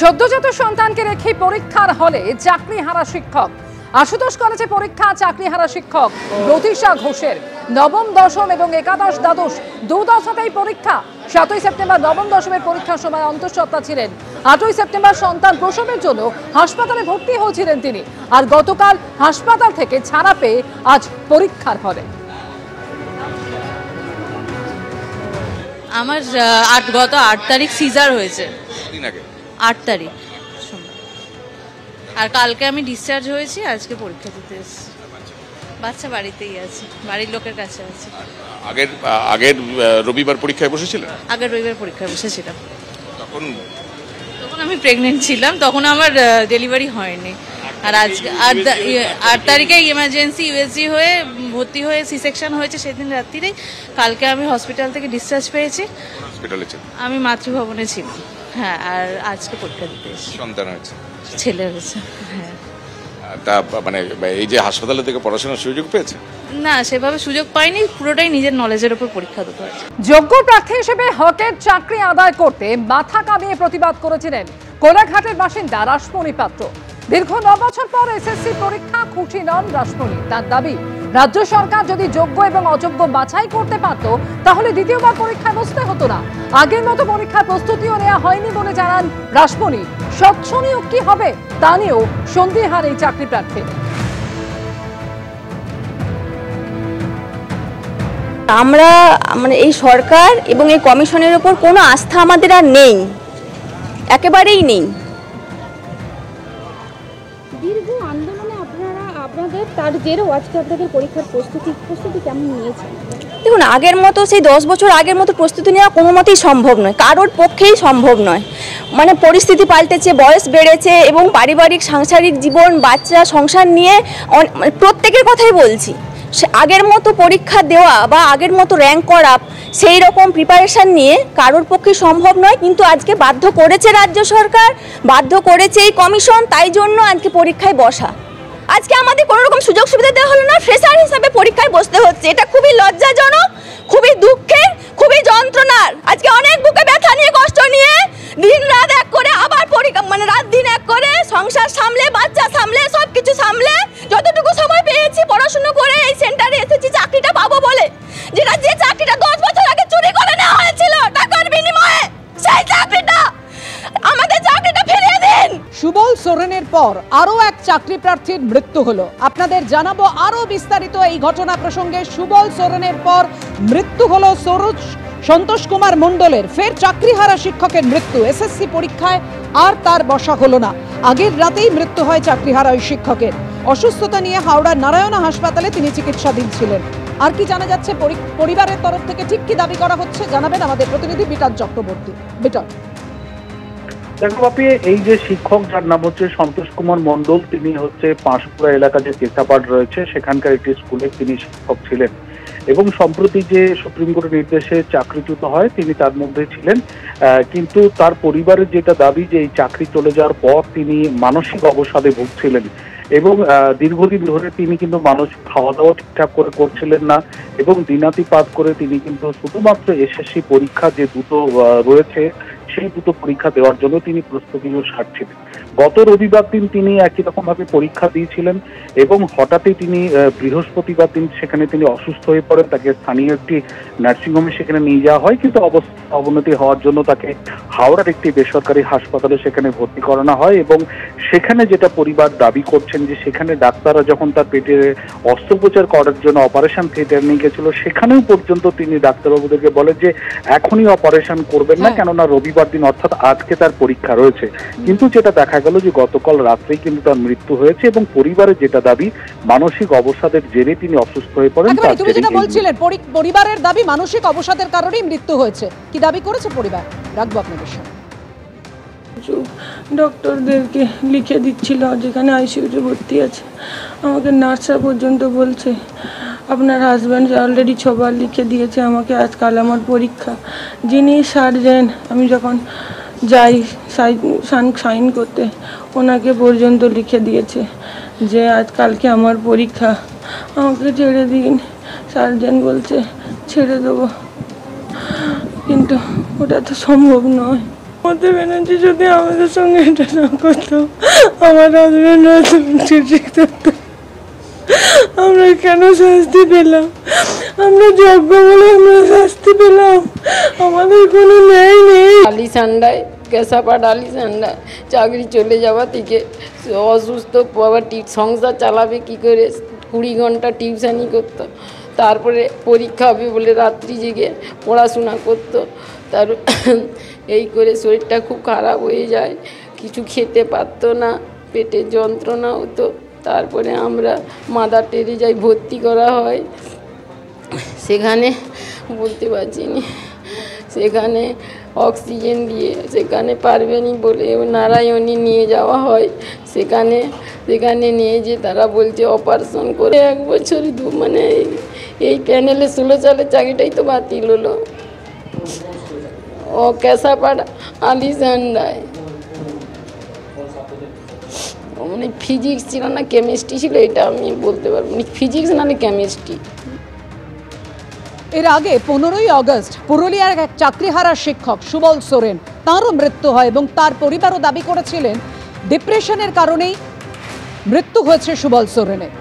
সদ্যজাত সন্তানকে রেখে পরীক্ষার হলে চাকরি হারা শিক্ষক। আশুতোষ কলেজে পরীক্ষা চাকরি হারা শিক্ষক রতিশা ঘোষের নবম দশম এবং একাদশ দ্বাদশ দুদশাতেই পরীক্ষা। 7ই সেপ্টেম্বর নবম দশমের পরীক্ষার সময় অন্তঃসত্ত্বা ছিলেন। 8ই সেপ্টেম্বর সন্তান প্রসবের জন্য হাসপাতালে ভর্তি হয়েছিলেন তিনি। আর গতকাল হাসপাতাল থেকে ছাড়া পেয়ে আজ পরীক্ষার হলে। আমার গত 8 তারিখ সিজার হয়েছে। 8 তারিখ আর কালকে আমি ডিসচার্জ হয়েছি। আজকে পরীক্ষা দিতে এসেছি। বাচ্চা বাড়িতেই আছে, বাড়ির লোকের কাছে আছে। আগের রবিবার পরীক্ষায় বসেছিলেন? আগের রবিবার পরীক্ষায় বসেছিলাম। তখন আমি প্রেগনেন্ট ছিলাম, তখন আমার ডেলিভারি হয়নি। আর আজকে 8 তারিখে ইমার্জেন্সি ইউএসজি হয়ে ভর্তি হয়ে সি সেকশন হয়েছে সেদিন রাত্রিরেই। কালকে আমি হসপিটাল থেকে ডিসচার্জ পেয়েছি। আমি মাতৃভবনে ছিলাম। হ্যাঁ, আর আজকে পরীক্ষা দিতে এসেছি। সন্তান হয়েছে? ছেলে হয়েছে। হ্যাঁ। তা মানে এই যে হাসপাতালে থেকে পড়াশোনার সুযোগ পেয়েছে? না, সেভাবে সুযোগ পাইনি। পুরোটাই নিজের নলেজের উপর পরীক্ষা দিতে হয়েছে। যোগ্য প্রার্থী হিসেবে হকের চাকরি আদায় করতে মাথা কামিয়ে প্রতিবাদ করেছিলেন কোলাঘাটের বাসিন্দা রাসমণি পাত্র। দীর্ঘ 9 বছর পর এসএসসি পরীক্ষা খুশি নন রাসমণি। তার দাবি, রাজ্য সরকার যদি যোগ্য এবং অযোগ্য বাছাই করতে পারত তাহলে দ্বিতীয়বার পরীক্ষায় বসতে হতো না। আগের মতো পরীক্ষার প্রস্তুতিও নেওয়া হয়নি বলে জানান রাসমণি। স্বচ্ছ নিয়োগ কি হবে তা নিয়েও সন্দিহান এই চাকরি প্রার্থী। আমরা এই সরকার এবং এই কমিশনের উপর কোনো আস্থা আমাদের আর নেই, একেবারেই নেই। দীর্ঘ আন্দোলনে আপনাদের তার জেরেও আজকে আপনাদের পরীক্ষার প্রস্তুতি কেমন নিয়েছেন? দেখুন, আগের মতো সেই 10 বছর আগের মতো প্রস্তুতি নেওয়া কোনো মতেই সম্ভব নয়, কারোর পক্ষেই সম্ভব নয়। পরিস্থিতি পাল্টেছে, বয়স বেড়েছে এবং পারিবারিক সাংসারিক জীবন, বাচ্চা, সংসার নিয়ে প্রত্যেকের কথাই বলছি। আগের মতো পরীক্ষা দেওয়া বা আগের মতো র্যাঙ্ক করা, সেই রকম প্রিপারেশন নিয়ে কারোর পক্ষে সম্ভব নয়। কিন্তু আজকে বাধ্য করেছে রাজ্য সরকার, বাধ্য করেছে এই কমিশন, তাই জন্য আজকে পরীক্ষায় বসা। আজকে আমাদের কোনো রকম সুযোগ সুবিধা দেওয়া হলো না, ফ্রেশার হিসাবে পরীক্ষায় বসতে হচ্ছে। এটা খুবই লজ্জাজনক, খুবই দুঃখের, খুবই যন্ত্রণার। আজকে অনেক বুকে ব্যথা নিয়ে, কষ্ট নিয়ে দিন রাত এক করে আবার পরীক্ষা রাত দিন এক করে সংসার সামলে, বাচ্চা সামলে, সব কিছু সামলে যতটুকু সময় পেয়েছি পড়াশুনো করে এই সেন্টারে এসেছি চাকরিটা পাবো বলে। যে চাকরিটা 10 বছর আগে চুরি করে নেওয়া হয়েছিল টাকার বিনিময়ে, সেই চাকরিটা আমাদের চাকরিটা ফিরিয়ে দিন। সুবল সোরেনের পর আরো এক চাকরি প্রার্থীর মৃত্যু হলো। আপনাদের জানাবো আরো বিস্তারিত এই ঘটনা প্রসঙ্গে। সুবল সোরেনের পর মৃত্যু হলো সন্তোষ কুমার মণ্ডলের। ফের চাকরিহারা শিক্ষকের মৃত্যু। এসএসসি পরীক্ষায় আর তার বসা হলো না। আগের রাতেই মৃত্যু হয় চাকরিহারা ওই শিক্ষকের। অসুস্থতা নিয়ে হাওড়ার নারায়ণা হাসপাতালে তিনি চিকিৎসাধীন ছিলেন। আর কি জানা যাচ্ছে পরিবারের তরফ থেকে, ঠিক কি দাবি করা হচ্ছে, জানাবেন আমাদের প্রতিনিধি বিটান চক্রবর্তী। বিটান। দেখো বাপি, এই যে শিক্ষক যার নাম হচ্ছে সন্তোষ কুমার মণ্ডল, তিনি হচ্ছে পাঁশকুড়া এলাকা যে কেসাপাড় রয়েছে সেখানকার একটি স্কুলে তিনি শিক্ষক ছিলেন এবং সম্প্রতি যে সুপ্রিম কোর্টের নির্দেশে চাকরিচ্যুত হয় তিনি তার মধ্যে ছিলেন। কিন্তু তার পরিবারের যেটা দাবি যে এই চাকরি চলে যাওয়ার পর তিনি মানসিক অবসাদে ভুগছিলেন এবং দীর্ঘদিন ধরে তিনি কিন্তু মানসিক খাওয়া দাওয়া ঠিকঠাক করে করছিলেন না এবং দিনাতিপাত করে তিনি কিন্তু শুধুমাত্র এসএসসি পরীক্ষা যে দুটো রয়েছে সেই দুটো পরীক্ষা দেওয়ার জন্য তিনি প্রস্তুতিও সারছিলেন। গত রবিবার দিন তিনি একই রকম ভাবে পরীক্ষা দিয়েছিলেন এবং হঠাৎই তিনি বৃহস্পতিবার দিন সেখানে তিনি অসুস্থ হয়ে পড়েন। তাকে স্থানীয় একটি নার্সিংহোমে সেখানে নিয়ে যাওয়া হয়, কিন্তু অবস্থা অবনতি হওয়ার জন্য তাকে হাওড়ার একটি বেসরকারি হাসপাতালে সেখানে ভর্তি করানো হয় এবং সেখানে যেটা পরিবার দাবি করছেন যে সেখানে ডাক্তাররা যখন তার পেটে অস্ত্রোপচার করার জন্য অপারেশন থিয়েটার নিয়ে গেছিল সেখানেও পর্যন্ত তিনি ডাক্তারবাবুদেরকে বলেন যে এখনই অপারেশন করবেন না, কেননা রবিবার দিন অর্থাৎ আজকে তার পরীক্ষা রয়েছে। কিন্তু যেটা দেখা গেল যে গতকাল রাত্রেই কিন্তু তার মৃত্যু হয়েছে এবং পরিবারের যেটা দাবি মানসিক অবসাদের জেরে তিনি অসুস্থ হয়ে পড়েন। তুমি যেটা বলছিলেন পরিবারের দাবি মানসিক অবসাদের কারণেই মৃত্যু হয়েছে, কি দাবি করেছে পরিবার? রাখবো আপনাদের সামনে। ডক্টরদেরকে লিখে দিচ্ছিল যেখানে আইসিইউতে ভর্তি আছে, আমাকে নার্সরা পর্যন্ত বলছে আপনার হাজব্যান্ড অলরেডি 6 বার লিখে দিয়েছে আমাকে, আজকাল আমার পরীক্ষা। যিনি সার্জেন, আমি যখন যাই সাইন করতে ওনাকে পর্যন্ত লিখে দিয়েছে যে আজকালকে আমার পরীক্ষা, আমাকে ছেড়ে দিন। সার্জেন বলছে ছেড়ে দেবো, কিন্তু ওটা তো সম্ভব নয়। মমতা ব্যানার্জি যদি আমাদের সঙ্গে এটা না করতো, আমার হাজবেন্ডরা ঠিক থাকতো। আমরা কেন শাস্তি পেলাম? আমরা যোগ্য বলে আমরা শাস্তি পেলাম, আমাদের কোনো ন্যায় নেই। আলি সান্ডায় কেশাপাট আলি সান্ডায় চাকরি চলে যাওয়া থেকে অসুস্থ, আবার সংসার চালাবে কি করে, 20 ঘন্টা টিউশানি করতো, তারপরে পরীক্ষা হবে বলে রাত্রি জেগে পড়াশোনা করতো। তার এই করে শরীরটা খুব খারাপ হয়ে যায়, কিছু খেতে পারতো না, পেটে যন্ত্রণা হতো। তারপরে আমরা মাদার টেরেজায় ভর্তি করা হয়, সেখানে বলতে পারছি না, সেখানে অক্সিজেন দিয়ে সেখানে পারবেনি বলে নারায়ণী নিয়ে যাওয়া হয়। সেখানে নিয়ে যে তারা বলছে অপারেশন করে 1 বছর মানে এই প্যানেলে 16 সালের চাকরিটাই তো বাতিল হলো। ও কেশাপাড় আলিসান্ডায় মানে ফিজিক্স ছিল না কেমিস্ট্রি ছিল, এটা আমি বলতে পারবো না, ফিজিক্স নাহলে কেমিস্ট্রি। এর আগে 15ই আগস্ট পুরুলিয়ার এক চাকরিহারা শিক্ষক সুবল সোরেন, তাঁরও মৃত্যু হয় এবং তার পরিবারও দাবি করেছিলেন ডিপ্রেশনের কারণেই মৃত্যু হয়েছে সুবল সোরেনের।